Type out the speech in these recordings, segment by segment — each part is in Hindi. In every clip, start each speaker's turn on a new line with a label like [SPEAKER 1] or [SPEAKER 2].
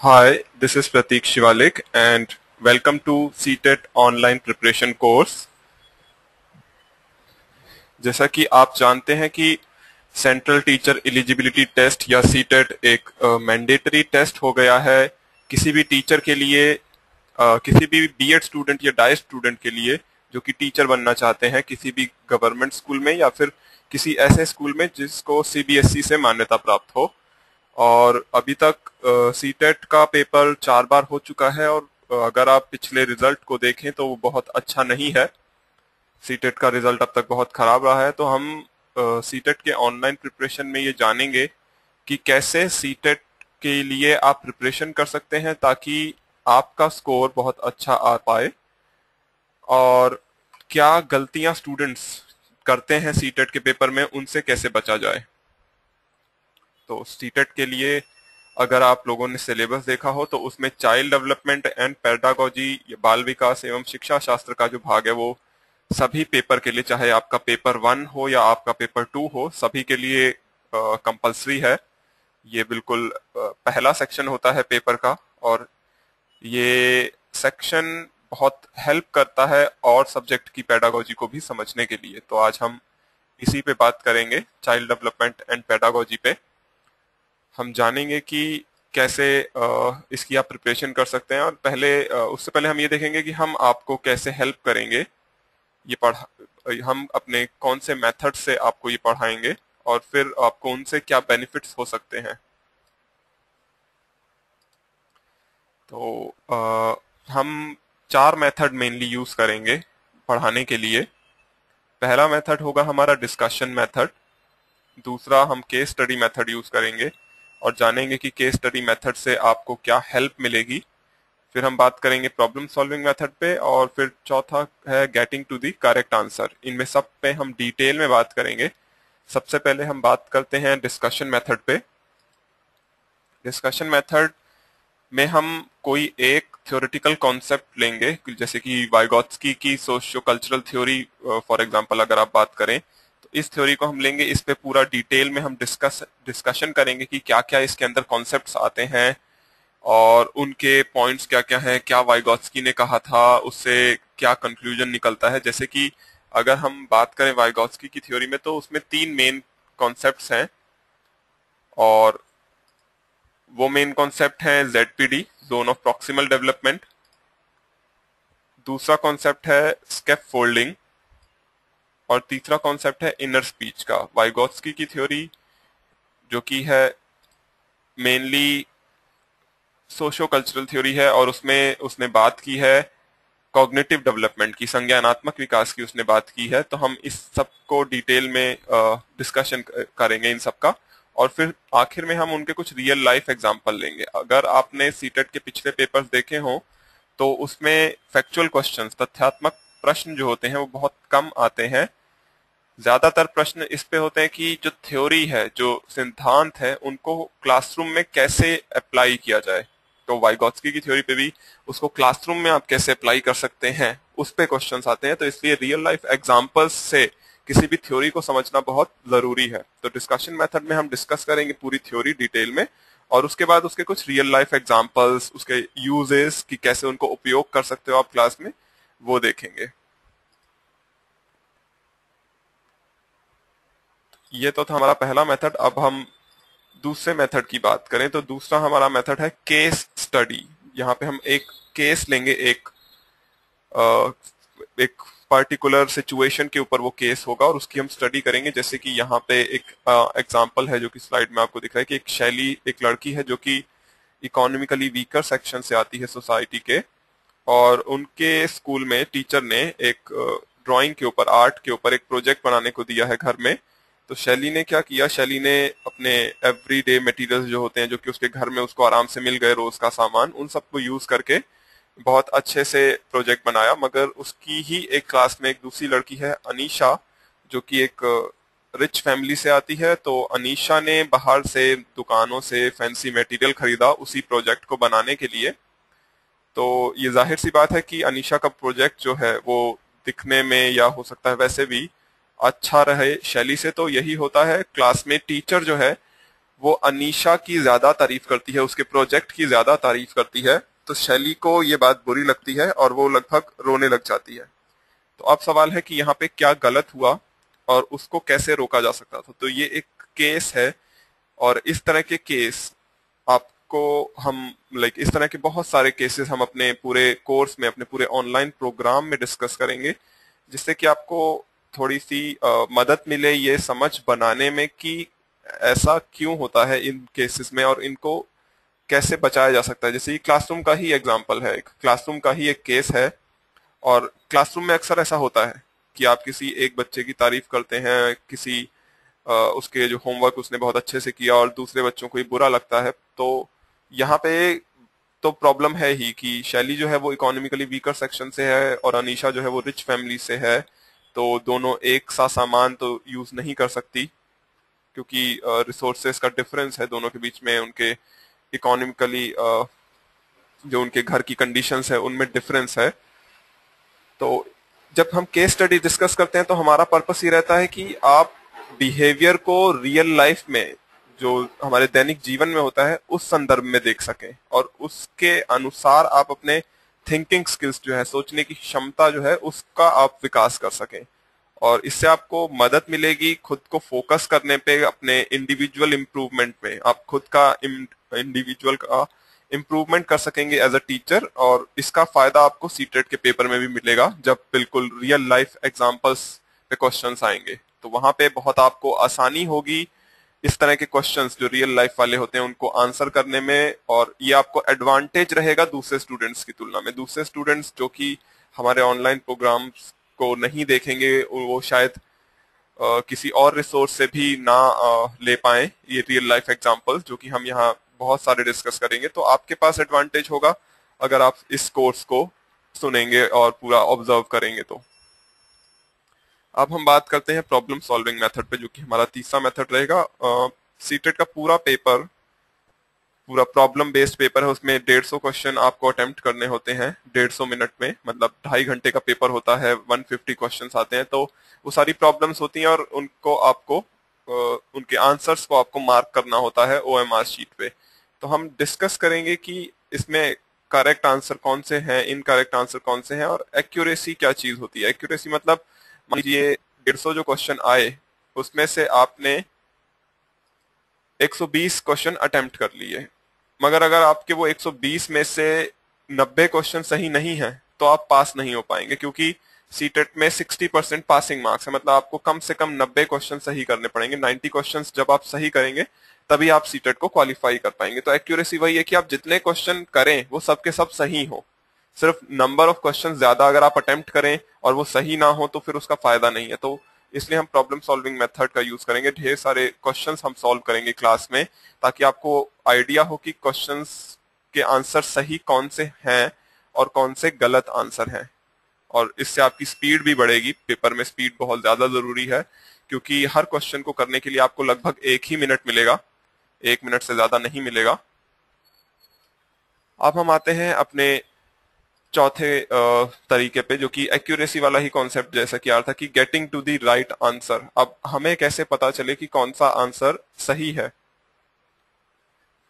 [SPEAKER 1] Hi, this is Prateek Shivalik and welcome to CTET online preparation course। जैसा कि आप जानते हैं कि सेंट्रल टीचर एलिजिबिलिटी टेस्ट या सीटेट एक मैंडेटरी टेस्ट हो गया है किसी भी टीचर के लिए, किसी भी बीएड स्टूडेंट या डाइट स्टूडेंट के लिए जो कि टीचर बनना चाहते हैं किसी भी गवर्नमेंट स्कूल में या फिर किसी ऐसे स्कूल में जिसको सीबीएसई से मान्यता प्राप्त हो। और अभी तक सीटेट का पेपर 4 बार हो चुका है और अगर आप पिछले रिजल्ट को देखें तो वो बहुत अच्छा नहीं है। सीटेट का रिजल्ट अब तक बहुत खराब रहा है। तो हम सीटेट के ऑनलाइन प्रिपरेशन में ये जानेंगे कि कैसे सीटेट के लिए आप प्रिपरेशन कर सकते हैं ताकि आपका स्कोर बहुत अच्छा आ पाए, और क्या गलतियां स्टूडेंट्स करते हैं सीटेट के पेपर में उनसे कैसे बचा जाए। तो सीटेट के लिए अगर आप लोगों ने सिलेबस देखा हो तो उसमें चाइल्ड डेवलपमेंट एंड पेडागोजी, बाल विकास एवं शिक्षा शास्त्र का जो भाग है वो सभी पेपर के लिए, चाहे आपका पेपर 1 हो या आपका पेपर 2 हो, सभी के लिए कंपलसरी है। ये बिल्कुल पहला सेक्शन होता है पेपर का और ये सेक्शन बहुत हेल्प करता है और सब्जेक्ट की पेडागोजी को भी समझने के लिए। तो आज हम इसी पे बात करेंगे, चाइल्ड डेवलपमेंट एंड पेडागोजी पे। हम जानेंगे कि कैसे इसकी आप प्रिपरेशन कर सकते हैं, और उससे पहले हम ये देखेंगे कि हम आपको कैसे हेल्प करेंगे। हम अपने कौन से मेथड से आपको ये पढ़ाएंगे और फिर आपको उनसे क्या बेनिफिट्स हो सकते हैं। तो हम 4 मेथड मेनली यूज करेंगे पढ़ाने के लिए। पहला मेथड होगा हमारा डिस्कशन मेथड, दूसरा हम केस स्टडी मेथड यूज करेंगे और जानेंगे कि केस स्टडी मेथड से आपको क्या हेल्प मिलेगी। फिर हम बात करेंगे प्रॉब्लम सॉल्विंग मेथड पे, और फिर चौथा है getting to the correct answer. इनमें सब पे हम डिटेल में बात करेंगे। सबसे पहले हम बात करते हैं डिस्कशन मेथड पे। डिस्कशन मेथड में हम कोई एक थ्योरेटिकल कॉन्सेप्ट लेंगे, जैसे कि वाइगोत्स्की की socio cultural theory for example अगर आप बात करें तो इस थ्योरी को हम लेंगे। इस पे पूरा डिटेल में हम डिस्कशन करेंगे कि क्या क्या इसके अंदर कॉन्सेप्ट्स आते हैं और उनके पॉइंट्स क्या क्या हैं, क्या वाइगोत्स्की ने कहा था, उससे क्या कंक्लूजन निकलता है। जैसे कि अगर हम बात करें वाइगोत्स्की की थ्योरी में तो उसमें 3 मेन कॉन्सेप्ट्स हैं, और वो मेन कॉन्सेप्ट है ZPD, zone of proximal development. दूसरा कॉन्सेप्ट है स्केप फोल्डिंग और तीसरा कॉन्सेप्ट है इनर स्पीच का। वाइगोत्स्की की थ्योरी जो कि है मेनली सोशो कल्चरल थ्योरी है और उसमें उसने बात की है कॉग्निटिव डेवलपमेंट की, संज्ञानात्मक विकास की उसने बात की है। तो हम इस सब को डिटेल में डिस्कशन करेंगे इन सब का, और फिर आखिर में हम उनके कुछ रियल लाइफ एग्जांपल लेंगे। अगर आपने सीटेट के पिछले पेपर्स देखे हों तो उसमें फैक्चुअल क्वेश्चंस, तथ्यात्मक प्रश्न जो होते हैं वो बहुत कम आते हैं। ज्यादातर प्रश्न इस पे होते हैं कि जो थ्योरी है, जो सिद्धांत है, उनको क्लासरूम में कैसे अप्लाई किया जाए। तो वाइगोत्स्की की थ्योरी पे भी उसको क्लासरूम में आप कैसे अप्लाई कर सकते हैं उस पे क्वेश्चंस आते हैं। तो इसलिए रियल लाइफ एग्जांपल्स से किसी भी थ्योरी को समझना बहुत जरूरी है। तो डिस्कशन मेथड में हम डिस्कस करेंगे पूरी थ्योरी डिटेल में, और उसके बाद उसके कुछ रियल लाइफ एग्जांपल्स, उसके यूजेस कि कैसे उनको उपयोग कर सकते हो आप क्लास में, वो देखेंगे। ये तो था हमारा पहला मेथड। अब हम दूसरे मेथड की बात करें तो दूसरा हमारा मेथड है केस स्टडी। यहाँ पे हम एक केस लेंगे, अ, एक पर्टिकुलर सिचुएशन के ऊपर वो केस होगा और उसकी हम स्टडी करेंगे। जैसे कि यहाँ पे एक एग्जांपल है जो कि स्लाइड में आपको दिख रहा है कि एक शैली, एक लड़की है जो कि इकोनॉमिकली वीकर सेक्शन से आती है सोसाइटी के, और उनके स्कूल में टीचर ने एक ड्राइंग के ऊपर, आर्ट के ऊपर एक प्रोजेक्ट बनाने को दिया है घर में। तो शैली ने क्या किया, शैली ने अपने एवरीडे मटेरियल्स जो होते हैं, जो कि उसके घर में उसको आराम से मिल गए, रोज का सामान, उन सबको यूज करके बहुत अच्छे से प्रोजेक्ट बनाया। मगर उसकी ही एक क्लास में एक दूसरी लड़की है अनीशा, जो कि एक रिच फैमिली से आती है। तो अनीशा ने बाहर से दुकानों से फैंसी मटेरियल खरीदा उसी प्रोजेक्ट को बनाने के लिए। तो ये जाहिर सी बात है कि अनीशा का प्रोजेक्ट जो है वो दिखने में या हो सकता है वैसे भी अच्छा रहे शैली से। तो यही होता है, क्लास में टीचर जो है वो अनीशा की ज्यादा तारीफ करती है, उसके प्रोजेक्ट की ज्यादा तारीफ करती है, तो शैली को ये बात बुरी लगती है और वो लगभग रोने लग जाती है। तो अब सवाल है कि यहाँ पे क्या गलत हुआ और उसको कैसे रोका जा सकता था। तो ये एक केस है और इस तरह के केस आपको हम इस तरह के बहुत सारे केसेस हम अपने पूरे कोर्स में, अपने पूरे ऑनलाइन प्रोग्राम में डिस्कस करेंगे, जिससे कि आपको थोड़ी सी मदद मिले ये समझ बनाने में कि ऐसा क्यों होता है इन केसेस में और इनको कैसे बचाया जा सकता है। जैसे ये क्लासरूम का ही एग्जाम्पल है, क्लासरूम का ही एक केस है और क्लासरूम में अक्सर ऐसा होता है कि आप किसी एक बच्चे की तारीफ करते हैं, किसी उसके जो होमवर्क उसने बहुत अच्छे से किया और दूसरे बच्चों को ये बुरा लगता है। तो यहाँ पे तो प्रॉब्लम है ही कि शैली जो है वो इकोनॉमिकली वीकर सेक्शन से है और अनीशा जो है वो रिच फैमिली से है, तो दोनों एक सा सामान तो यूज नहीं कर सकती क्योंकि रिसोर्सेस का डिफरेंस है दोनों के बीच में, उनके इकोनॉमिकली जो उनके घर की कंडीशंस है उनमें डिफरेंस है। तो जब हम केस स्टडी डिस्कस करते हैं तो हमारा पर्पस ये रहता है कि आप बिहेवियर को रियल लाइफ में, जो हमारे दैनिक जीवन में होता है, उस संदर्भ में देख सकें और उसके अनुसार आप अपने थिंकिंग स्किल्स जो है, सोचने की क्षमता जो है, उसका आप विकास कर सकें और इससे आपको मदद मिलेगी खुद को फोकस करने पे, अपने इंडिविजुअल इम्प्रूवमेंट में। आप खुद का इंडिविजुअल का इम्प्रूवमेंट कर सकेंगे एज अ टीचर और इसका फायदा आपको सीटेट के पेपर में भी मिलेगा जब बिल्कुल रियल लाइफ एग्जांपल्स पे क्वेश्चंस आएंगे। तो वहां पे बहुत आपको आसानी होगी इस तरह के क्वेश्चंस जो रियल लाइफ वाले होते हैं उनको आंसर करने में, और ये आपको एडवांटेज रहेगा दूसरे स्टूडेंट्स की तुलना में। दूसरे स्टूडेंट्स जो कि हमारे ऑनलाइन प्रोग्राम्स को नहीं देखेंगे वो शायद किसी और रिसोर्स से भी ना ले पाए ये रियल लाइफ एग्जांपल्स जो कि हम यहाँ बहुत सारे डिस्कस करेंगे। तो आपके पास एडवांटेज होगा अगर आप इस कोर्स को सुनेंगे और पूरा ऑब्जर्व करेंगे। तो अब हम बात करते हैं प्रॉब्लम सॉल्विंग मेथड पे, जो कि हमारा तीसरा मेथड रहेगा। सीटेट का पूरा पेपर, पूरा प्रॉब्लम बेस्ड पेपर है, उसमें 150 क्वेश्चन आपको अटेम्प्ट करने होते हैं 150 मिनट में, मतलब 2.5 घंटे का पेपर होता है, 150 क्वेश्चंस आते हैं। तो वो सारी प्रॉब्लम्स होती हैं और उनको आपको उनके आंसर्स को आपको मार्क करना होता है OMR शीट पे। तो हम डिस्कस करेंगे कि इसमें करेक्ट आंसर कौन से हैं, इनकरेक्ट आंसर कौन से हैं और एक्यूरेसी क्या चीज होती है। एक्यूरेसी मतलब मान लीजिए 150 जो क्वेश्चन आए उसमें से आपने 120 क्वेश्चन अटेम्प्ट कर लिए, मगर अगर आपके वो 120 में से 90 क्वेश्चन सही नहीं है तो आप पास नहीं हो पाएंगे, क्योंकि सीटेट में 60% पासिंग मार्क्स है। मतलब आपको कम से कम 90 क्वेश्चन सही करने पड़ेंगे। 90 क्वेश्चन जब आप सही करेंगे तभी आप सीटेट को क्वालिफाई कर पाएंगे। तो एक्यूरेसी वही है कि आप जितने क्वेश्चन करें वो सब के सब सही हो। सिर्फ नंबर ऑफ क्वेश्चन ज्यादा अगर आप अटेम्प्ट करें और वो सही ना हो तो फिर उसका फायदा नहीं है। तो इसलिए हम प्रॉब्लम सॉल्विंग मेथड का यूज करेंगे। ढेर सारे क्वेश्चंस हम सॉल्व करेंगे क्लास में, ताकि आपको आइडिया हो कि क्वेश्चंस के आंसर सही कौन से हैं और कौन से गलत आंसर हैं। और इससे आपकी स्पीड भी बढ़ेगी। पेपर में स्पीड बहुत ज्यादा जरूरी है, क्योंकि हर क्वेश्चन को करने के लिए आपको लगभग 1 ही मिनट मिलेगा, 1 मिनट से ज्यादा नहीं मिलेगा। अब हम आते हैं अपने चौथे तरीके पे, जो कि एक्यूरेसी वाला ही कॉन्सेप्ट जैसा कि आ रहा था कि getting to the right answer. अब हमें कैसे पता चले कि कौन सा आंसर सही है।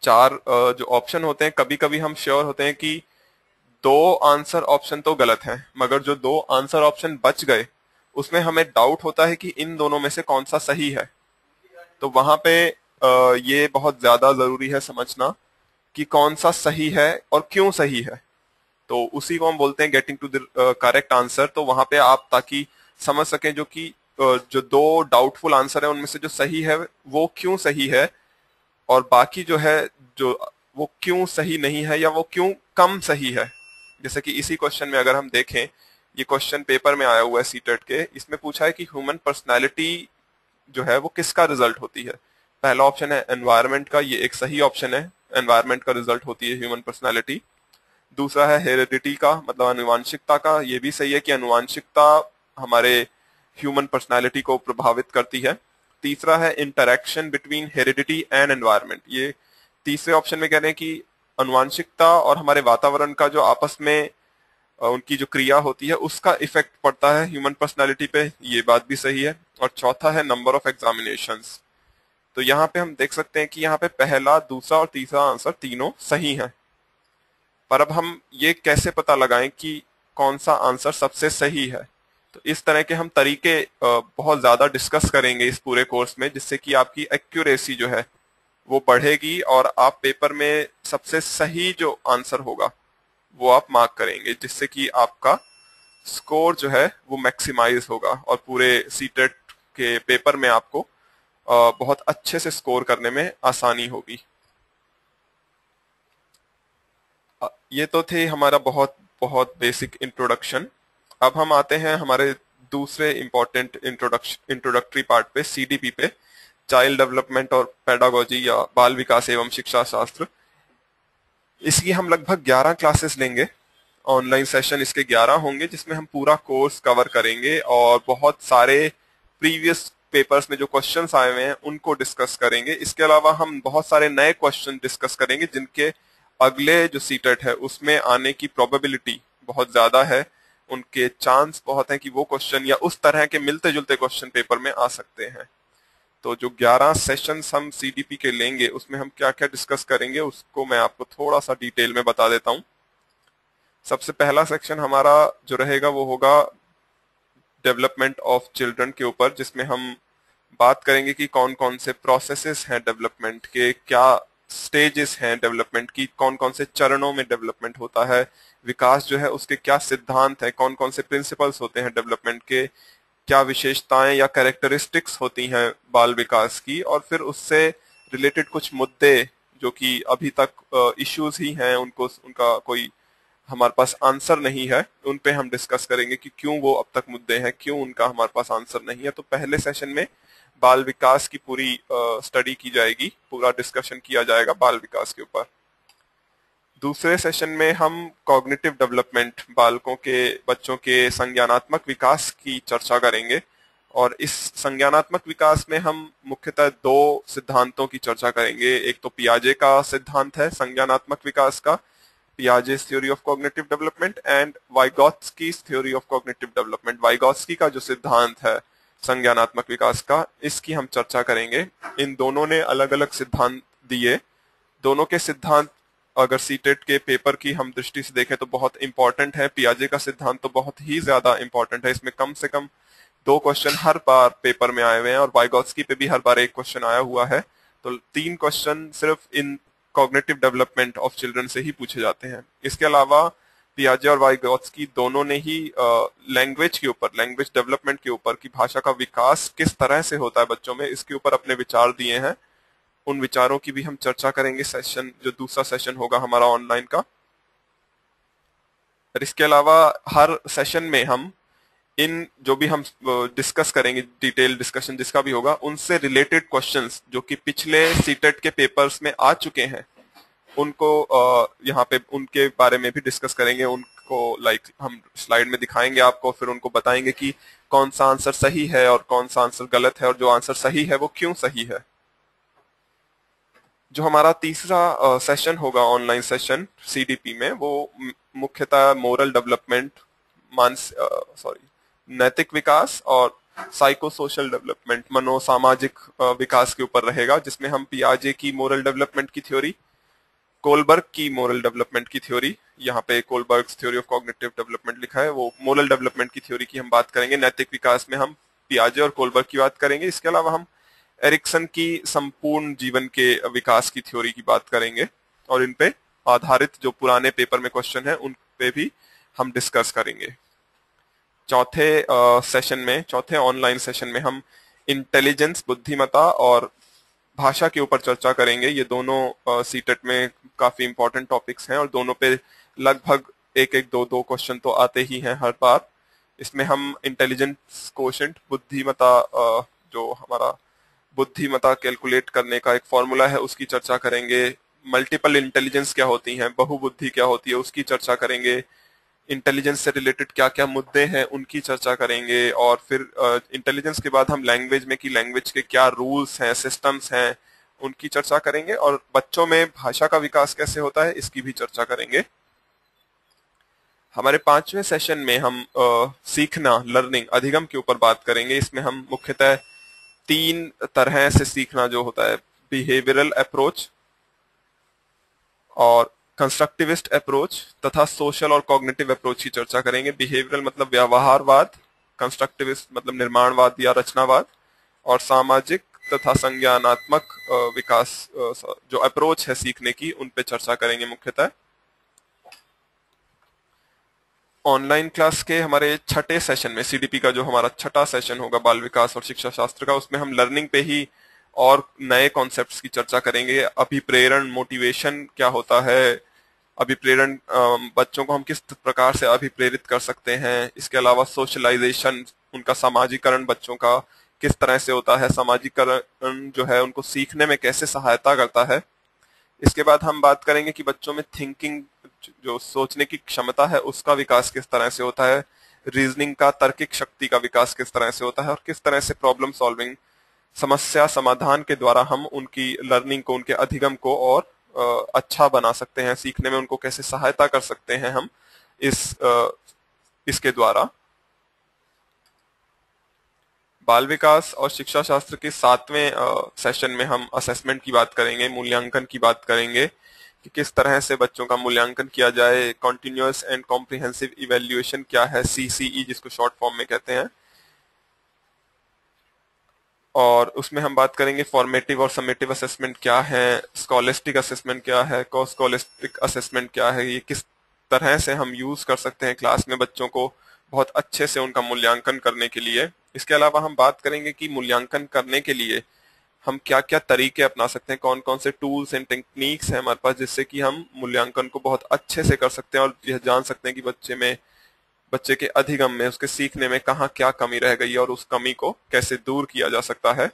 [SPEAKER 1] 4 जो ऑप्शन होते हैं, कभी कभी हम श्योर होते हैं कि 2 आंसर ऑप्शन तो गलत हैं, मगर जो 2 आंसर ऑप्शन बच गए उसमें हमें डाउट होता है कि इन दोनों में से कौन सा सही है। तो वहां पे ये बहुत ज्यादा जरूरी है समझना कि कौन सा सही है और क्यों सही है। तो उसी को हम बोलते हैं getting to the correct answer. तो वहां पे आप ताकि समझ सकें जो कि जो 2 डाउटफुल आंसर है उनमें से जो सही है वो क्यों सही है, और बाकी जो है जो वो क्यों सही नहीं है या वो क्यों कम सही है। जैसे कि इसी क्वेश्चन में अगर हम देखें, ये क्वेश्चन पेपर में आया हुआ है सीटेट के, इसमें पूछा है कि ह्यूमन पर्सनैलिटी जो है वो किसका रिजल्ट होती है। पहला ऑप्शन है एनवायरमेंट का, ये एक सही ऑप्शन है, एनवायरमेंट का रिजल्ट होती है ह्यूमन पर्सनैलिटी। दूसरा है हेरिडिटी का, मतलब अनुवांशिकता का, ये भी सही है कि अनुवांशिकता हमारे ह्यूमन पर्सनालिटी को प्रभावित करती है। तीसरा है interaction between heredity and environment, ये तीसरे ऑप्शन में कह रहे हैं कि अनुवांशिकता और हमारे वातावरण का जो आपस में उनकी जो क्रिया होती है उसका इफेक्ट पड़ता है ह्यूमन पर्सनालिटी पे, ये बात भी सही है। और चौथा है नंबर ऑफ एग्जामिनेशंस। तो यहाँ पे हम देख सकते हैं कि यहाँ पे पहला, दूसरा और तीसरा आंसर तीनों सही हैं। पर अब हम ये कैसे पता लगाएं कि कौन सा आंसर सबसे सही है? तो इस तरह के हम तरीके बहुत ज्यादा डिस्कस करेंगे इस पूरे कोर्स में, जिससे कि आपकी एक्यूरेसी जो है वो बढ़ेगी और आप पेपर में सबसे सही जो आंसर होगा वो आप मार्क करेंगे, जिससे कि आपका स्कोर जो है वो मैक्सिमाइज होगा और पूरे सीटेट के पेपर में आपको बहुत अच्छे से स्कोर करने में आसानी होगी। ये तो थे हमारा बहुत बहुत बेसिक इंट्रोडक्शन। अब हम आते हैं हमारे दूसरे इंपॉर्टेंट इंट्रोडक्टरी पार्ट पे, सीडीपी पे, चाइल्ड डेवलपमेंट और पेडागोजी या बाल विकास एवं शिक्षा शास्त्र। इसकी हम लगभग 11 क्लासेस लेंगे। ऑनलाइन सेशन इसके 11 होंगे, जिसमें हम पूरा कोर्स कवर करेंगे और बहुत सारे प्रीवियस पेपर्स में जो क्वेश्चंस आए हुए हैं उनको डिस्कस करेंगे। इसके अलावा हम बहुत सारे नए क्वेश्चन डिस्कस करेंगे जिनके अगले जो सीटेट है उसमें आने की प्रोबेबिलिटी बहुत ज्यादा है, उनके चांस बहुत हैं कि वो क्वेश्चन या उस तरह के मिलते जुलते क्वेश्चन पेपर में आ सकते हैं। तो जो 11 सेशंस हम सीडीपी के लेंगे उसमें हम क्या क्या डिस्कस करेंगे उसको मैं आपको थोड़ा सा डिटेल में बता देता हूं। सबसे पहला सेक्शन हमारा जो रहेगा वो होगा डेवलपमेंट ऑफ चिल्ड्रन के ऊपर, जिसमें हम बात करेंगे कि कौन कौन से प्रोसेसेस हैं डेवलपमेंट के, क्या स्टेजेस हैं डेवलपमेंट की, कौन कौन से चरणों में डेवलपमेंट होता है, विकास जो है उसके क्या सिद्धांत है, कौन कौन से प्रिंसिपल्स होते हैं डेवलपमेंट के, क्या विशेषताएं या कैरेक्टरिस्टिक्स होती हैं बाल विकास की, और फिर उससे रिलेटेड कुछ मुद्दे जो कि अभी तक इश्यूज ही हैं, उनका कोई हमारे पास आंसर नहीं है, उन पे हम डिस्कस करेंगे कि क्यों वो अब तक मुद्दे हैं, क्यों उनका हमारे पास आंसर नहीं है। तो पहले सेशन में बाल विकास की पूरी स्टडी की जाएगी, पूरा डिस्कशन किया जाएगा बाल विकास के ऊपर। दूसरे सेशन में हम कॉग्निटिव डेवलपमेंट, बालकों के, बच्चों के संज्ञानात्मक विकास की चर्चा करेंगे और इस संज्ञानात्मक विकास में हम मुख्यतः दो सिद्धांतों की चर्चा करेंगे। एक तो पियाजे का सिद्धांत है संज्ञानात्मक विकास का, Piaget's theory of cognitive development, and Vygotsky's theory of cognitive development। Vygotsky का जो सिद्धांत है संज्ञानात्मक विकास का, इसकी हम चर्चा करेंगे। इन दोनों ने अलग अलग सिद्धांत दिए। दोनों के सिद्धांत अगर सीटेट के पेपर की हम दृष्टि से देखें तो बहुत इंपॉर्टेंट है। पियाजे का सिद्धांत तो बहुत ही ज्यादा इंपॉर्टेंट है, इसमें कम से कम 2 क्वेश्चन हर बार पेपर में आए हुए हैं और वाइगोत्स्की पे भी हर बार 1 क्वेश्चन आया हुआ है। तो 3 क्वेश्चन सिर्फ इन कॉग्निटिव डेवलपमेंट ऑफ चिल्ड्रन से ही पूछे जाते हैं। इसके अलावा पियाजे और वाइगोत्स्की दोनों ने ही लैंग्वेज के ऊपर, लैंग्वेज डेवलपमेंट के ऊपर कि भाषा का विकास किस तरह से होता है बच्चों में, इसके ऊपर अपने विचार दिए हैं। उन विचारों की भी हम चर्चा करेंगे सेशन, जो दूसरा सेशन होगा हमारा ऑनलाइन का। और इसके अलावा हर सेशन में हम इन जो भी हम डिस्कस करेंगे, डिटेल डिस्कशन जिसका भी होगा, उनसे रिलेटेड क्वेश्चंस जो कि पिछले सीटेट के पेपर्स में आ चुके हैं उनको यहाँ पे उनके बारे में भी डिस्कस करेंगे। उनको हम स्लाइड में दिखाएंगे आपको, फिर उनको बताएंगे कि कौन सा आंसर सही है और कौन सा आंसर गलत है और जो आंसर सही है वो क्यों सही है। जो हमारा तीसरा सेशन होगा ऑनलाइन सेशन सीडीपी में, वो मुख्यतः मोरल डेवलपमेंट, नैतिक विकास और साइको सोशल डेवलपमेंट, मनोसामाजिक विकास के ऊपर रहेगा, जिसमें हम पियाजे की मोरल डेवलपमेंट की थ्योरी, कोलबर्ग की मोरल डेवलपमेंट की थ्योरी, यहाँ पे Kohlberg's theory of cognitive development लिखा है, वो मोरल डेवलपमेंट की थ्योरी की हम बात करेंगे। नैतिक विकास में हम पियाजे और कोलबर्ग की बात करेंगे। इसके अलावा हम एरिक्सन की संपूर्ण जीवन के विकास की थ्योरी की बात करेंगे और इन पे आधारित जो पुराने पेपर में क्वेश्चन है उन पे भी हम डिस्कस करेंगे। चौथे ऑनलाइन सेशन में हम इंटेलिजेंस, बुद्धिमत्ता और भाषा के ऊपर चर्चा करेंगे। ये दोनों सीटेट में काफी इंपॉर्टेंट टॉपिक्स हैं और दोनों पे लगभग 1-2 क्वेश्चन तो आते ही हैं हर बार। इसमें हम इंटेलिजेंस कोशेंट, बुद्धिमत्ता, जो हमारा बुद्धिमत्ता कैलकुलेट करने का एक फॉर्मूला है उसकी चर्चा करेंगे। मल्टीपल इंटेलिजेंस क्या होती है, बहुबुद्धि क्या होती है उसकी चर्चा करेंगे। इंटेलिजेंस से रिलेटेड क्या क्या मुद्दे हैं उनकी चर्चा करेंगे। और फिर इंटेलिजेंस के बाद हम लैंग्वेज में कि लैंग्वेज के क्या रूल्स हैं, सिस्टम्स हैं, उनकी चर्चा करेंगे। और बच्चों में भाषा का विकास कैसे होता है इसकी भी चर्चा करेंगे। हमारे 5वें सेशन में हम सीखना, लर्निंग, अधिगम के ऊपर बात करेंगे। इसमें हम मुख्यतः तीन तरह से सीखना जो होता है, बिहेवियरल अप्रोच और कंस्ट्रक्टिविस्ट अप्रोच तथा सोशल और कॉग्निटिव अप्रोच की चर्चा करेंगे। बिहेवियरल मतलब व्यवहारवाद, कंस्ट्रक्टिविस्ट मतलब निर्माणवाद या रचनावाद, और सामाजिक तथा संज्ञानात्मक विकास जो अप्रोच है सीखने की, उन पे चर्चा करेंगे मुख्यतः। ऑनलाइन क्लास के हमारे छठे सेशन में, सीडीपी का जो हमारा छठा सेशन होगा बाल विकास और शिक्षा शास्त्र का, उसमें हम लर्निंग पे ही और नए कॉन्सेप्ट्स की चर्चा करेंगे। अभिप्रेरण, मोटिवेशन क्या होता है, अभिप्रेरण बच्चों को हम किस प्रकार से अभिप्रेरित कर सकते हैं। इसके अलावा सोशलाइजेशन, उनका समाजीकरण बच्चों का किस तरह से होता है, समाजीकरण जो है उनको सीखने में कैसे सहायता करता है। इसके बाद हम बात करेंगे कि बच्चों में थिंकिंग, जो सोचने की क्षमता है, उसका विकास किस तरह से होता है, रीजनिंग का, तर्किक शक्ति का विकास किस तरह से होता है, और किस तरह से प्रॉब्लम सॉल्विंग, समस्या समाधान के द्वारा हम उनकी लर्निंग को, उनके अधिगम को और अच्छा बना सकते हैं, सीखने में उनको कैसे सहायता कर सकते हैं हम इसके द्वारा। बाल विकास और शिक्षा शास्त्र के सातवें सेशन में हम असेसमेंट की बात करेंगे, मूल्यांकन की बात करेंगे कि किस तरह से बच्चों का मूल्यांकन किया जाए। कॉन्टिन्यूअस एंड कॉम्प्रिहेंसिव इवेल्युएशन क्या है, सीसीई जिसको शॉर्ट फॉर्म में कहते हैं, और उसमें हम बात करेंगे फॉर्मेटिव और समेटिव असेसमेंट क्या है, स्कॉलिस्टिक असेसमेंट क्या है, को स्कॉलिस्टिक असेसमेंट क्या है, ये किस तरह से हम यूज कर सकते हैं क्लास में बच्चों को बहुत अच्छे से उनका मूल्यांकन करने के लिए। इसके अलावा हम बात करेंगे कि मूल्यांकन करने के लिए हम क्या क्या तरीके अपना सकते हैं, कौन कौन से टूल्स एंड टेक्निक्स हैं हमारे पास, जिससे कि हम मूल्यांकन को बहुत अच्छे से कर सकते हैं और यह जान सकते हैं कि बच्चे के अधिगम में, उसके सीखने में कहाँ क्या कमी रह गई है और उस कमी को कैसे दूर किया जा सकता है।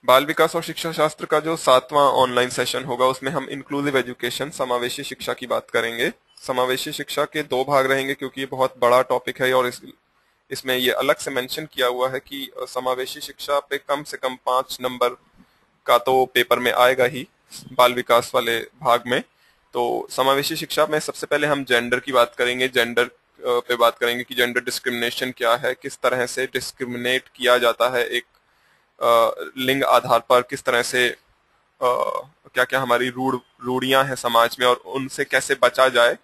[SPEAKER 1] बाल विकास और शिक्षा शास्त्र का जो सातवां ऑनलाइन सेशन होगा, उसमें हम इंक्लूसिव एजुकेशन, समावेशी शिक्षा की बात करेंगे। समावेशी शिक्षा के दो भाग रहेंगे क्योंकि ये बहुत बड़ा टॉपिक है और इसमें ये अलग से मेंशन किया हुआ है कि समावेशी शिक्षा पे कम से कम 5 नंबर का तो पेपर में आएगा ही बाल विकास वाले भाग में। तो समावेशी शिक्षा में सबसे पहले हम जेंडर की बात करेंगे, जेंडर पे बात करेंगे कि जेंडर डिस्क्रिमिनेशन क्या है, किस तरह से डिस्क्रिमिनेट किया जाता है एक लिंग आधार पर, किस तरह से क्या क्या हमारी रूढ़ियां हैं समाज में और उनसे कैसे बचा जाए,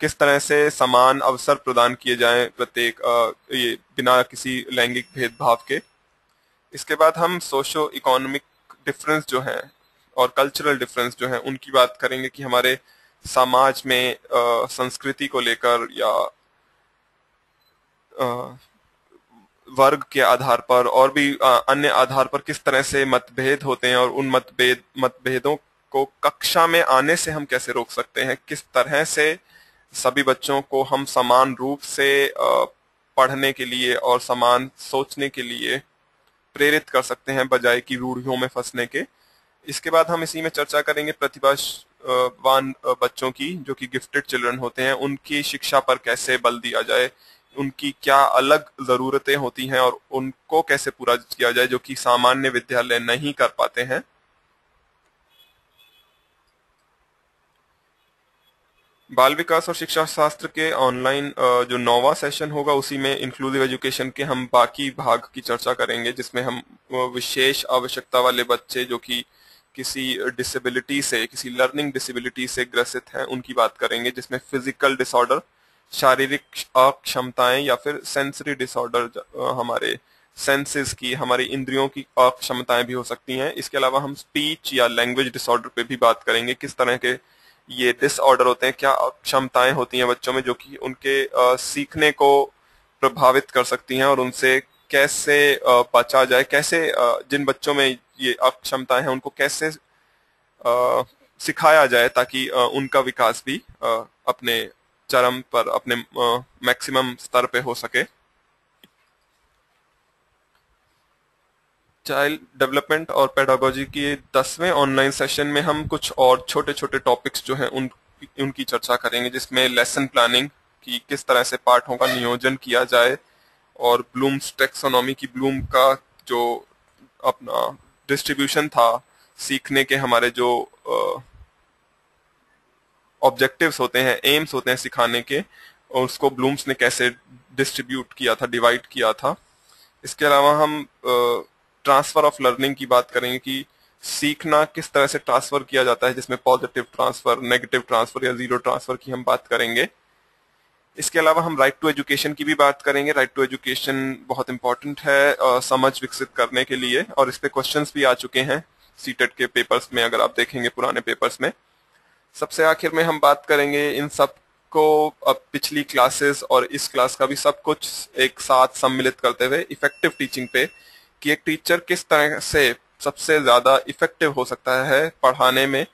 [SPEAKER 1] किस तरह से समान अवसर प्रदान किए जाएं प्रत्येक ये बिना किसी लैंगिक भेदभाव के। इसके बाद हम सोशो इकोनॉमिक डिफरेंस जो है और कल्चरल डिफरेंस जो है उनकी बात करेंगे कि हमारे समाज में संस्कृति को लेकर या वर्ग के आधार पर और भी अन्य आधार पर किस तरह से मतभेद होते हैं और उन मतभेदों को कक्षा में आने से हम कैसे रोक सकते हैं, किस तरह से सभी बच्चों को हम समान रूप से पढ़ने के लिए और समान सोचने के लिए प्रेरित कर सकते हैं बजाय कि रूढ़ियों में फंसने के। इसके बाद हम इसी में चर्चा करेंगे प्रतिभावान बच्चों की, जो कि गिफ्टेड चिल्ड्रन होते हैं, उनकी शिक्षा पर कैसे बल दिया जाए, उनकी क्या अलग जरूरतें होती हैं और उनको कैसे पूरा किया जाए जो कि सामान्य विद्यालय नहीं कर पाते हैं। बाल विकास और शिक्षा शास्त्र के ऑनलाइन जो 9वां सेशन होगा उसी में इंक्लूसिव एजुकेशन के हम बाकी भाग की चर्चा करेंगे, जिसमें हम विशेष आवश्यकता वाले बच्चे जो कि किसी डिसेबिलिटी से, किसी लर्निंग डिसेबिलिटी से ग्रसित हैं, उनकी बात करेंगे, जिसमें फिजिकल डिसऑर्डर, शारीरिक अक्षमताएं या फिर सेंसरी डिसऑर्डर, हमारे सेंसेस की, हमारी इंद्रियों की अक्षमताएं भी हो सकती हैं। इसके अलावा हम स्पीच या लैंग्वेज डिसऑर्डर पे भी बात करेंगे, किस तरह के ये डिसऑर्डर होते हैं, क्या क्षमताएं होती हैं बच्चों में जो कि उनके सीखने को प्रभावित कर सकती हैं और उनसे कैसे बचा जाए, कैसे जिन बच्चों में ये अक्षमताएं हैं उनको कैसे सिखाया जाए ताकि उनका विकास भी अपने चरम पर, अपने मैक्सिमम स्तर पे हो सके। चाइल्ड डेवलपमेंट और पेडागोजी के 10वें ऑनलाइन सेशन में हम कुछ और छोटे छोटे टॉपिक्स जो हैं उनकी चर्चा करेंगे, जिसमें लेसन प्लानिंग की किस तरह से पाठों का नियोजन किया जाए और ब्लूम्स टैक्सोनॉमी की, ब्लूम का जो अपना डिस्ट्रीब्यूशन था सीखने के, हमारे जो ऑब्जेक्टिव्स होते हैं, एम्स होते हैं सिखाने के, और उसको ब्लूम्स ने कैसे डिस्ट्रीब्यूट किया था, डिवाइड किया था। इसके अलावा हम ट्रांसफर ऑफ लर्निंग की बात करेंगे कि सीखना किस तरह से ट्रांसफर किया जाता है, जिसमें पॉजिटिव ट्रांसफर, नेगेटिव ट्रांसफर या जीरो ट्रांसफर की हम बात करेंगे। इसके अलावा हम राइट टू एजुकेशन की भी बात करेंगे। राइट टू एजुकेशन बहुत इंपॉर्टेंट है समझ विकसित करने के लिए, और इस पे क्वेश्चंस भी आ चुके हैं सीटेट के पेपर्स में, अगर आप देखेंगे पुराने पेपर्स में। सबसे आखिर में हम बात करेंगे इन सब को अब पिछली क्लासेस और इस क्लास का भी सब कुछ एक साथ सम्मिलित करते हुए इफेक्टिव टीचिंग पे, कि एक टीचर किस तरह से सबसे ज्यादा इफेक्टिव हो सकता है पढ़ाने में,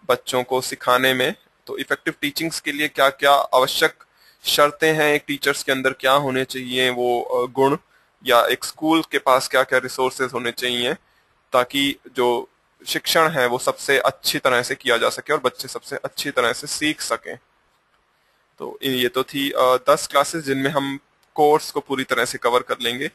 [SPEAKER 1] बच्चों को सिखाने में। तो इफेक्टिव टीचिंग्स के लिए क्या क्या आवश्यक शर्तें हैं, एक टीचर्स के अंदर क्या होने चाहिए वो गुण, या एक स्कूल के पास क्या क्या रिसोर्सेज होने चाहिए, ताकि जो शिक्षण है वो सबसे अच्छी तरह से किया जा सके और बच्चे सबसे अच्छी तरह से सीख सकें। तो ये तो थी 10 क्लासेस जिनमें हम कोर्स को पूरी तरह से कवर कर लेंगे।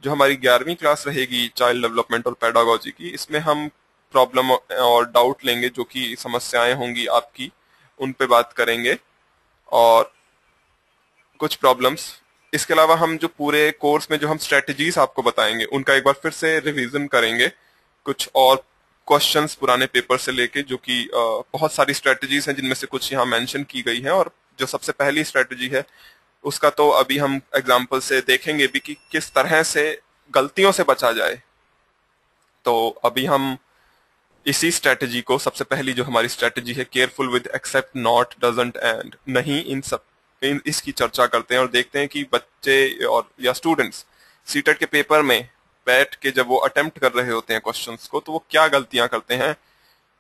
[SPEAKER 1] जो हमारी 11वीं क्लास रहेगी चाइल्ड डेवलपमेंट और पेडागोजी की, इसमें हम प्रॉब्लम और डाउट लेंगे, जो कि समस्याएं होंगी आपकी उन पे बात करेंगे और कुछ प्रॉब्लम्स। इसके अलावा हम जो पूरे कोर्स में जो हम स्ट्रेटजीज आपको बताएंगे उनका एक बार फिर से रिवीजन करेंगे, कुछ और क्वेश्चंस पुराने पेपर से लेके, जो कि बहुत सारी स्ट्रेटजीज हैं जिनमें से कुछ यहाँ मेंशन की गई है, और जो सबसे पहली स्ट्रेटजी है उसका तो अभी हम एग्जाम्पल से देखेंगे भी कि किस तरह से गलतियों से बचा जाए। तो अभी हम इसी स्ट्रेटजी को, सबसे पहली जो हमारी स्ट्रेटजी है careful with except, not, doesn't and नहीं, इसकी चर्चा करते हैं और देखते हैं कि बच्चे और या स्टूडेंट्स सीटेट के पेपर में बैठ के जब वो अटेम्प्ट कर रहे होते हैं क्वेश्चंस को, तो वो क्या गलतियां करते हैं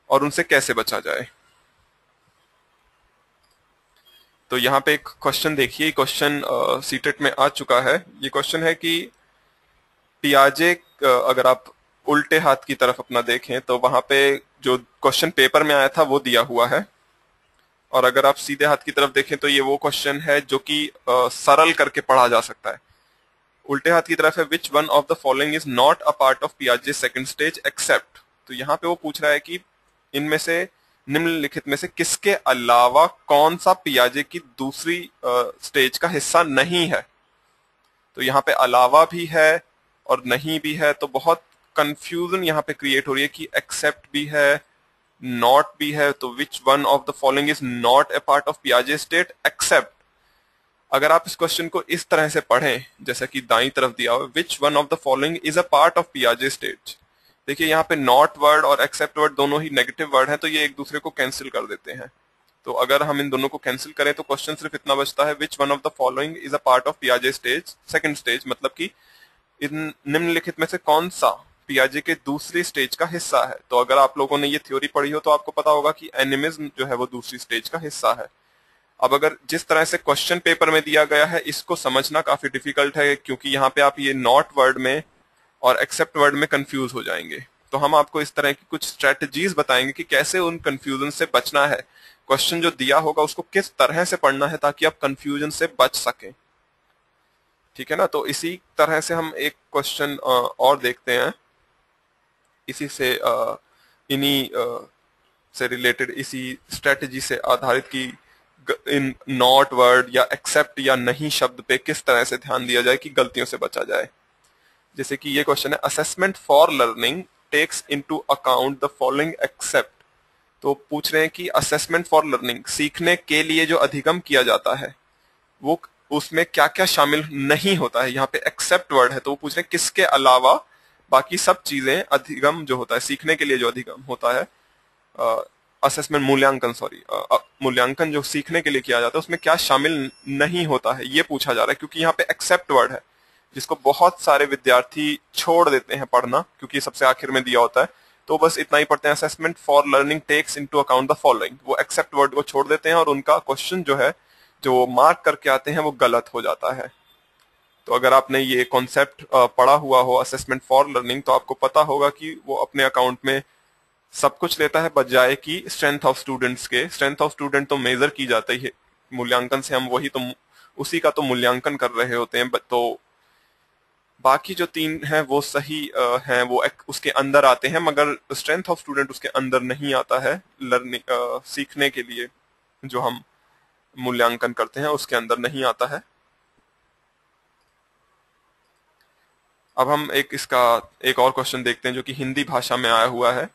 [SPEAKER 1] और उनसे कैसे बचा जाए। तो यहाँ पे एक क्वेश्चन देखिए, क्वेश्चन सीटेट में आ चुका है। ये क्वेश्चन है कि पियाजे, अगर आप उल्टे हाथ की तरफ अपना देखें तो वहां पे जो क्वेश्चन पेपर में आया था वो दिया हुआ है, और अगर आप सीधे हाथ की तरफ देखें तो ये वो क्वेश्चन है जो कि सरल करके पढ़ा जा सकता है। उल्टे हाथ की तरफ है which one of the following is not a part of पियाजे सेकंड स्टेज एक्सेप्ट। तो यहाँ पे वो पूछ रहा है कि इनमें से, निम्नलिखित में से किसके अलावा कौन सा पियाजे की दूसरी स्टेज का हिस्सा नहीं है। तो यहाँ पे अलावा भी है और नहीं भी है, तो बहुत कंफ्यूजन यहाँ पे क्रिएट हो रही है कि एक्सेप्ट भी है, नॉट भी है। तो which one of the following is not a part of पियाजे स्टेट एक्सेप्ट। अगर आप इस क्वेश्चन को इस तरह से पढ़ें जैसा कि दाईं तरफ दिया हुआ, which one of the following is a part of पियाजे स्टेट। देखिए यहाँ पे नॉट वर्ड और एक्सेप्ट वर्ड दोनों ही नेगेटिव वर्ड हैं, तो ये एक दूसरे को कैंसिल कर देते हैं। तो अगर हम इन दोनों को कैंसिल करें तो क्वेश्चन सिर्फ इतना बचता है which one of the following is a part of पियाजे स्टेज सेकंड स्टेज, मतलब कि इन निम्नलिखित में से कौन सा पियाजे के दूसरी स्टेज का हिस्सा है। तो अगर आप लोगों ने ये थ्योरी पढ़ी हो तो आपको पता होगा कि एनिमिज्म जो है वो दूसरी स्टेज का हिस्सा है। अब अगर जिस तरह से क्वेश्चन पेपर में दिया गया है इसको समझना काफी डिफिकल्ट है, क्योंकि यहाँ पे आप ये नॉट वर्ड में और एक्सेप्ट वर्ड में कंफ्यूज हो जाएंगे। तो हम आपको इस तरह की कुछ स्ट्रेटजीज बताएंगे कि कैसे उन कंफ्यूजन से बचना है, क्वेश्चन जो दिया होगा उसको किस तरह से पढ़ना है ताकि आप कंफ्यूजन से बच सकें। ठीक है ना। तो इसी तरह से हम एक क्वेश्चन और देखते हैं, इसी से इन्हीं से रिलेटेड, इसी स्ट्रेटजी से आधारित की इन नॉट वर्ड या एक्सेप्ट या नहीं शब्द पे किस तरह से ध्यान दिया जाए कि गलतियों से बचा जाए। जैसे कि ये क्वेश्चन है, assessment for learning takes into account the following except. तो पूछ रहे हैं कि असेसमेंट फॉर लर्निंग, सीखने के लिए जो अधिगम किया जाता है वो उसमें क्या क्या शामिल नहीं होता है। यहाँ पे एक्सेप्ट वर्ड है तो वो पूछ रहे हैं किसके अलावा बाकी सब चीजें, अधिगम जो होता है सीखने के लिए जो अधिगम होता है, असेसमेंट मूल्यांकन, मूल्यांकन जो सीखने के लिए किया जाता है उसमें क्या शामिल नहीं होता है, ये पूछा जा रहा है। क्योंकि यहाँ पे एक्सेप्ट वर्ड है जिसको बहुत सारे विद्यार्थी छोड़ देते हैं पढ़ना, क्योंकि सबसे आखिर में दिया होता है, तो बस इतना ही पढ़ते हैं, assessment for learning takes into account the following. वो एक्सेप्ट वर्ड को छोड़ देते हैं और उनका क्वेश्चन जो है जो मार्क करके आते हैं वो गलत हो जाता है। तो अगर आपने ये कॉन्सेप्ट पढ़ा हुआ हो असेसमेंट फॉर लर्निंग, तो आपको पता होगा कि वो अपने अकाउंट में सब कुछ लेता है बजाय कि स्ट्रेंथ ऑफ स्टूडेंट्स के। स्ट्रेंथ ऑफ स्टूडेंट तो मेजर की जाती है मूल्यांकन से, हम वही तो उसी का तो मूल्यांकन कर रहे होते हैं। तो बाकी जो 3 हैं वो सही हैं, वो उसके अंदर आते हैं, मगर स्ट्रेंथ ऑफ स्टूडेंट उसके अंदर नहीं आता है। लर्निंग सीखने के लिए जो हम मूल्यांकन करते हैं उसके अंदर नहीं आता है। अब हम एक और क्वेश्चन देखते हैं जो कि हिंदी भाषा में आया हुआ है।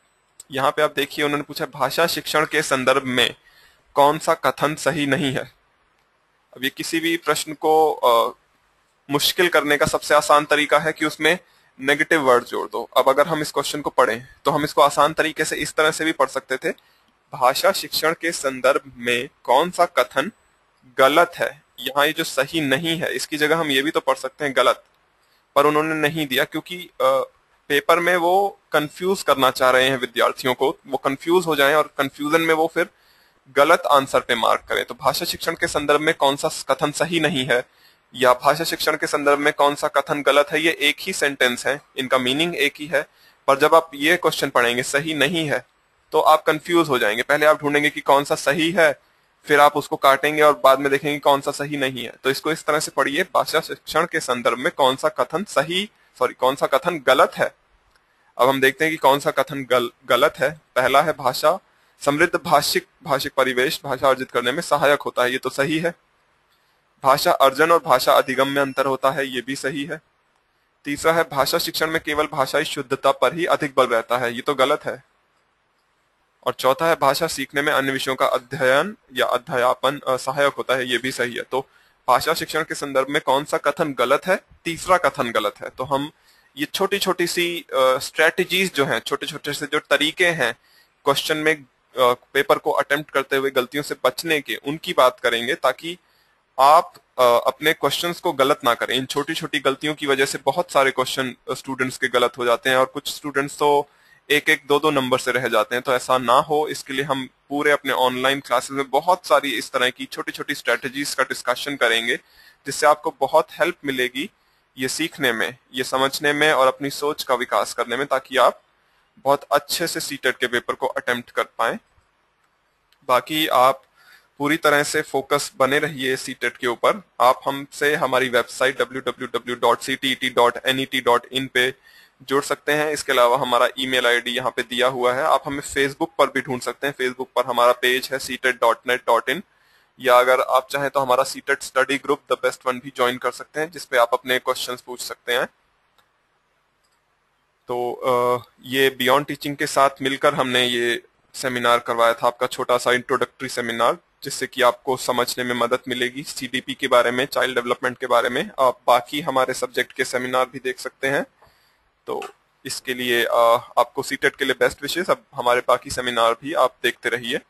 [SPEAKER 1] यहाँ पे आप देखिए, उन्होंने पूछा भाषा शिक्षण के संदर्भ में कौन सा कथन सही नहीं है। अब ये किसी भी प्रश्न को मुश्किल करने का सबसे आसान तरीका है कि उसमें नेगेटिव वर्ड जोड़ दो। अब अगर हम इस क्वेश्चन को पढ़ें तो हम इसको आसान तरीके से इस तरह से भी पढ़ सकते थे, भाषा शिक्षण के संदर्भ में कौन सा कथन गलत है। यहाँ ये जो सही नहीं है, इसकी जगह हम ये भी तो पढ़ सकते हैं गलत, पर उन्होंने नहीं दिया क्योंकि पेपर में वो कंफ्यूज करना चाह रहे हैं विद्यार्थियों को, वो कंफ्यूज हो जाएं और कंफ्यूजन में वो फिर गलत आंसर पे मार्क करें। तो भाषा शिक्षण के संदर्भ में कौन सा कथन सही नहीं है या भाषा शिक्षण के संदर्भ में कौन सा कथन गलत है, ये एक ही सेंटेंस है, इनका मीनिंग एक ही है। पर जब आप ये क्वेश्चन पढ़ेंगे सही नहीं है तो आप कंफ्यूज हो जाएंगे। पहले आप ढूंढेंगे कि कौन सा सही है, फिर आप उसको काटेंगे और बाद में देखेंगे कौन सा सही नहीं है। तो इसको इस तरह से पढ़िए, भाषा शिक्षण के संदर्भ में कौन सा कथन कौन सा कथन गलत है। अब हम देखते हैं कि कौन सा कथन गलत है। पहला है भाषा समृद्ध भाषिक परिवेश भाषा अर्जित करने में सहायक होता है, ये तो सही है। भाषा अर्जन और भाषा अधिगम में अंतर होता है, ये भी सही है। तीसरा है भाषा शिक्षण में केवल भाषाई शुद्धता पर ही अधिक बल रहता है, ये तो गलत है। और चौथा है भाषा सीखने में अन्य विषयों का अध्ययन या अध्यापन सहायक होता है, ये भी सही है। तो भाषा शिक्षण के संदर्भ में कौन सा कथन गलत है, तीसरा कथन गलत है। तो हम ये छोटी छोटी सी स्ट्रेटेजीज जो हैं, छोटे छोटे से जो तरीके हैं क्वेश्चन में पेपर को अटेम्प्ट करते हुए गलतियों से बचने के, उनकी बात करेंगे ताकि आप अपने क्वेश्चंस को गलत ना करें। इन छोटी छोटी गलतियों की वजह से बहुत सारे क्वेश्चन स्टूडेंट्स के गलत हो जाते हैं और कुछ स्टूडेंट्स तो एक एक दो दो नंबर से रह जाते हैं। तो ऐसा ना हो, इसके लिए हम पूरे अपने ऑनलाइन क्लासेस में बहुत सारी इस तरह की छोटी छोटी स्ट्रेटेजीज का डिस्कशन करेंगे, जिससे आपको बहुत हेल्प मिलेगी ये सीखने में, ये समझने में और अपनी सोच का विकास करने में, ताकि आप बहुत अच्छे से सीटेट के पेपर को अटेम्प्ट कर पाएं। बाकी आप पूरी तरह से फोकस बने रहिए सीटेट के ऊपर। आप हमसे हमारी वेबसाइट www.ctet.net.in पे जुड़ सकते हैं। इसके अलावा हमारा ईमेल आईडी यहाँ पे दिया हुआ है। आप हमें फेसबुक पर भी ढूंढ सकते हैं, फेसबुक पर हमारा पेज है ctet.net.in, या अगर आप चाहें तो हमारा CTET study group the best one भी ज्वाइन कर सकते हैं, जिसपे आप अपने क्वेश्चंस पूछ सकते हैं। तो ये बियॉन्ड टीचिंग के साथ मिलकर हमने ये सेमिनार करवाया था, आपका छोटा सा इंट्रोडक्टरी सेमिनार, जिससे कि आपको समझने में मदद मिलेगी सीडीपी के बारे में, चाइल्ड डेवलपमेंट के बारे में। आप बाकी हमारे सब्जेक्ट के सेमिनार भी देख सकते हैं। तो इसके लिए आपको सीटेट के लिए बेस्ट विशेस। अब हमारे बाकी सेमिनार भी आप देखते रहिए।